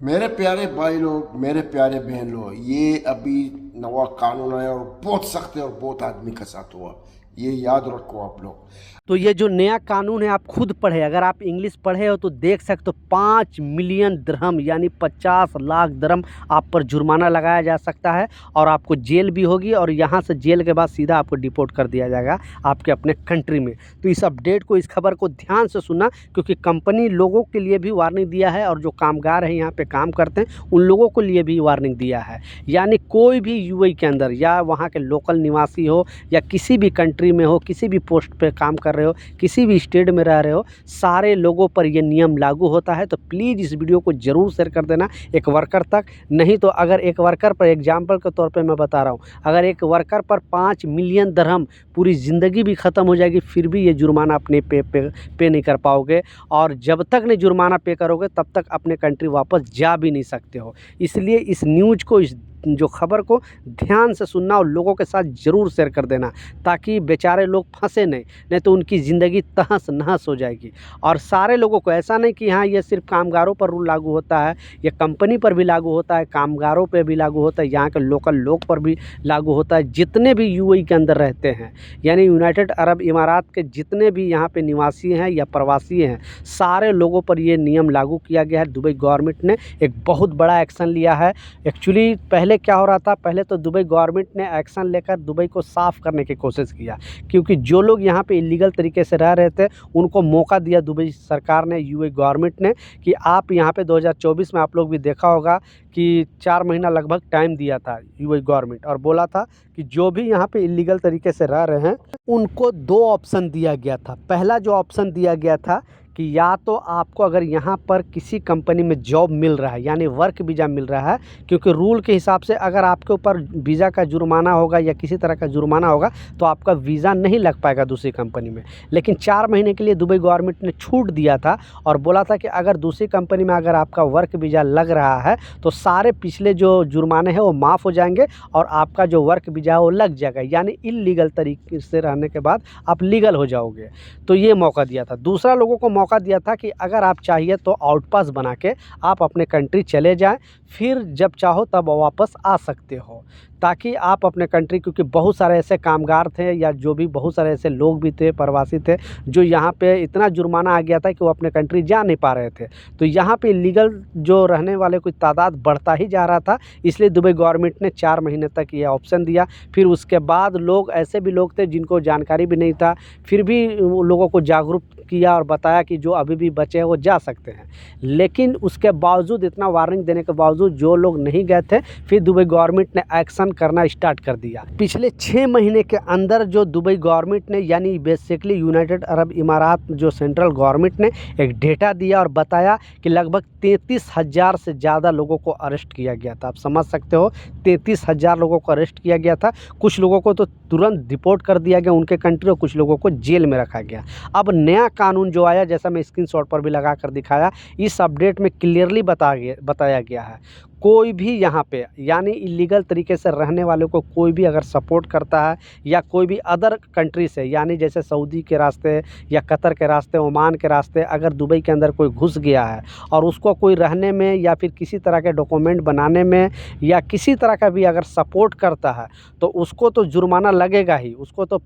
मेरे प्यारे भाई लोग, मेरे प्यारे बहन लोग, ये अभी नवा कानून आया और बहुत सख्त है और बहुत आदमी के साथ हुआ। ये याद रखो आप लोग। तो ये जो नया कानून है आप खुद पढ़े, अगर आप इंग्लिश पढ़े हो तो देख सकते हो 5 मिलियन दिरहम यानी 50 लाख दिरहम आप पर जुर्माना लगाया जा सकता है और आपको जेल भी होगी और यहाँ से जेल के बाद सीधा आपको डिपोर्ट कर दिया जाएगा आपके अपने कंट्री में। तो इस अपडेट को, इस खबर को ध्यान से सुनना, क्योंकि कंपनी लोगों के लिए भी वार्निंग दिया है और जो कामगार हैं यहाँ पे काम करते हैं उन लोगों को लिए भी वार्निंग दिया है। यानी कोई भी यूएई के अंदर या वहाँ के लोकल निवासी हो या किसी भी कंट्री में हो, किसी भी पोस्ट पे काम कर रहे हो, किसी भी स्टेट में रह रहे हो, सारे लोगों पर ये नियम लागू होता है। तो प्लीज़ इस वीडियो को ज़रूर शेयर कर देना एक वर्कर तक। नहीं तो अगर एक वर्कर पर, एग्जाम्पल के तौर पे मैं बता रहा हूँ, अगर एक वर्कर पर 5 मिलियन दिरहम, पूरी ज़िंदगी भी ख़त्म हो जाएगी फिर भी ये जुर्माना अपने पे नहीं कर पाओगे और जब तक नहीं जुर्माना पे करोगे तब तक अपने कंट्री वापस जा भी नहीं सकते हो। इसलिए इस न्यूज़ को, इस जो खबर को ध्यान से सुनना और लोगों के साथ ज़रूर शेयर कर देना, ताकि बेचारे लोग फंसे नहीं तो उनकी ज़िंदगी तहस नहस हो जाएगी। और सारे लोगों को, ऐसा नहीं कि हाँ ये सिर्फ कामगारों पर रूल लागू होता है, ये कंपनी पर भी लागू होता है, कामगारों पर भी लागू होता है, यहाँ के लोकल लोग पर भी लागू होता है। जितने भी यूएई के अंदर रहते हैं, यानी यूनाइटेड अरब इमारात के जितने भी यहाँ पे निवासी हैं या प्रवासी हैं, सारे लोगों पर ये नियम लागू किया गया है। दुबई गवर्नमेंट ने एक बहुत बड़ा एक्शन लिया है। एक्चुअली पहले क्या हो रहा था, पहले तो दुबई गवर्नमेंट ने एक्शन लेकर दुबई को साफ़ करने की कोशिश किया, क्योंकि जो लोग यहाँ पे इलीगल तरीके से रह रहे थे उनको मौका दिया दुबई सरकार ने, यूएई गवर्नमेंट ने, कि आप यहाँ पे 2024 में आप लोग भी देखा होगा कि 4 महीना लगभग टाइम दिया था यूएई गवर्नमेंट और बोला था कि जो भी यहाँ पे इलीगल तरीके से रह रहे हैं उनको 2 ऑप्शन दिया गया था। पहला जो ऑप्शन दिया गया था कि या तो आपको अगर यहाँ पर किसी कंपनी में जॉब मिल रहा है, यानी वर्क वीज़ा मिल रहा है, क्योंकि रूल के हिसाब से अगर आपके ऊपर वीज़ा का जुर्माना होगा या किसी तरह का जुर्माना होगा तो आपका वीज़ा नहीं लग पाएगा दूसरी कंपनी में। लेकिन 4 महीने के लिए दुबई गवर्नमेंट ने छूट दिया था और बोला था कि अगर दूसरी कंपनी में अगर आपका वर्क वीज़ा लग रहा है तो सारे पिछले जो जुर्माने हैं वो माफ़ हो जाएंगे और आपका जो वर्क वीज़ा है वो लग जाएगा, यानी इलीगल तरीके से रहने के बाद आप लीगल हो जाओगे। तो ये मौका दिया था। दूसरा लोगों को मौका दिया था कि अगर आप चाहिए तो आउटपास बना के आप अपने कंट्री चले जाएं, फिर जब चाहो तब वापस आ सकते हो, ताकि आप अपने कंट्री, क्योंकि बहुत सारे ऐसे कामगार थे या जो भी बहुत सारे ऐसे लोग भी थे, प्रवासी थे, जो यहाँ पे इतना जुर्माना आ गया था कि वो अपने कंट्री जा नहीं पा रहे थे। तो यहाँ पे लीगल जो रहने वाले की तादाद बढ़ता ही जा रहा था, इसलिए दुबई गवर्नमेंट ने 4 महीने तक ये ऑप्शन दिया। फिर उसके बाद लोग, ऐसे भी लोग थे जिनको जानकारी भी नहीं था, फिर भी लोगों को जागरूक किया और बताया कि जो अभी भी बचे हैं वो जा सकते हैं। लेकिन उसके बावजूद, इतना वार्निंग देने के बावजूद जो लोग नहीं गए थे, फिर दुबई गवर्नमेंट ने एक्शन करना स्टार्ट कर दिया। पिछले 6 महीने के अंदर जो दुबई गवर्नमेंट ने, यानी बेसिकली यूनाइटेड अरब इमारात जो सेंट्रल गवर्नमेंट ने एक डेटा दिया और बताया कि लगभग 33,000 से ज़्यादा लोगों को अरेस्ट किया गया था। आप समझ सकते हो, 33,000 लोगों को अरेस्ट किया गया था। कुछ लोगों को तो तुरंत डिपोर्ट कर दिया गया उनके कंट्री और कुछ लोगों को जेल में रखा गया। अब नया कानून जो आया, जैसा मैं स्क्रीनशॉट पर भी लगा कर दिखाया, इस अपडेट में क्लियरली बताया गया है, कोई भी यहाँ पे, यानी इलीगल तरीके से रहने वालों को कोई भी अगर सपोर्ट करता है या कोई भी अदर कंट्री से, यानी जैसे सऊदी के रास्ते या कतर के रास्ते, ओमान के रास्ते अगर दुबई के अंदर कोई घुस गया है और उसको कोई रहने में या फिर किसी तरह के डॉक्यूमेंट बनाने में या किसी तरह का भी अगर सपोर्ट करता है तो उसको तो जुर्माना लगेगा ही, उसको तो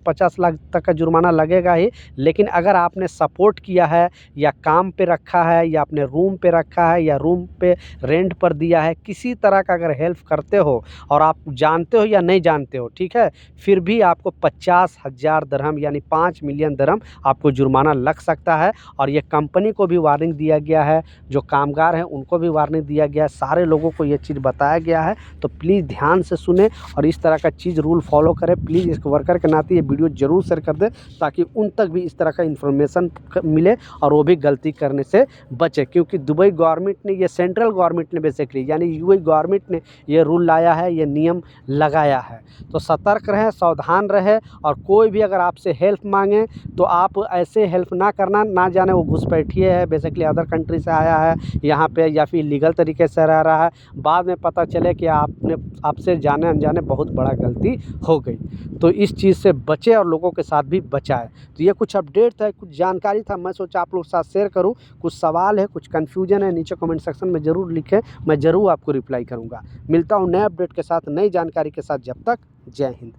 50 लाख तक का जुर्माना लगेगा ही। लेकिन अगर आपने सपोर्ट किया है या काम पे रखा है या अपने रूम पे रखा है या रूम पे रेंट पर दिया है, किसी तरह का अगर हेल्प करते हो और आप जानते हो या नहीं जानते हो, ठीक है, फिर भी आपको 50,000 दिरहम यानी 5 मिलियन दिरहम आपको जुर्माना लग सकता है। और ये कंपनी को भी वार्निंग दिया गया है, जो कामगार हैं उनको भी वार्निंग दिया गया है, सारे लोगों को ये चीज़ बताया गया है। तो प्लीज़ ध्यान से सुने और इस तरह का चीज़ रूल फॉलो करें। प्लीज़ इस वर्कर के नाते ये वीडियो ज़रूर शेयर कर दें, ताकि उन तक भी इस तरह का इन्फॉर्मेशन मिले और वो भी गलती करने से बचे, क्योंकि दुबई गवर्नमेंट ने, ये सेंट्रल गवर्नमेंट ने बेसिकली, यानी यूएई गवर्नमेंट ने ये रूल लाया है, ये नियम लगाया है। तो सतर्क रहें, सावधान रहें, और कोई भी अगर आपसे हेल्प मांगे तो आप ऐसे हेल्प ना करना, ना जाने वो घुसपैठिए है, बेसिकली अदर कंट्री से आया है यहाँ पे, या फिर लीगल तरीके से रह रहा है, बाद में पता चले कि आपसे जाने अनजाने बहुत बड़ा गलती हो गई। तो इस चीज़ से बचें और लोगों के साथ भी बचाएं। तो ये कुछ अपडेट था, कुछ जानकारी था, मैं सोचा आप लोग के साथ शेयर करूं। कुछ सवाल है, कुछ कन्फ्यूजन है, नीचे कमेंट सेक्शन में ज़रूर लिखें, मैं ज़रूर आपको रिप्लाई करूंगा। मिलता हूं नए अपडेट के साथ, नई जानकारी के साथ। जब तक जय हिंद।